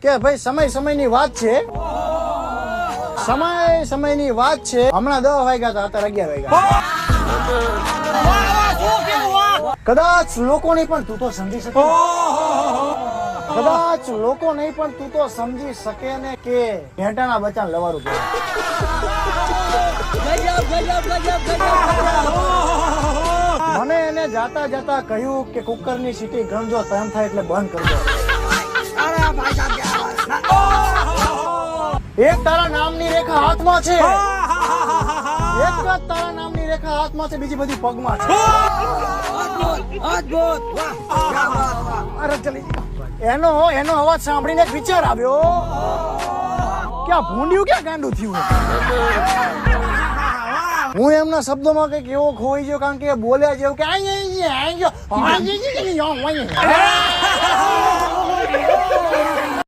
કે ભાઈ સમયની વાત છે, સમયની વાત છે. હમણાં 10 વાગ્યા હતા, અત્યારે 11 વાગ્યા. કદાચ લોકો નહીં પણ તું તો સમજી શકે, કદાચ લોકો નહીં પણ તું તો સમજી શકે ને કે ઘેટાના બચ્ચાને લવારું કહેવાય. મને એને જાતા જાતા કહ્યું કે કુકરની સીટી ગણજો, તેમ થાય એટલે બંધ કરજો. એક તારા નામની રેખા હાથમાં છે, એક જ તારા નામની રેખા હાથમાં છે, બીજી બધી પગમાં છે. અરે ચલી એનો અવાજ સાંભળીને એક વિચાર આવ્યો કે આ ભૂંડિયું ક્યાં ગાંડું થયું. હું એમના શબ્દોમાં કઈક એવો ખોઈ ગયો, કારણ કે બોલ્યા જેવું કે આઈ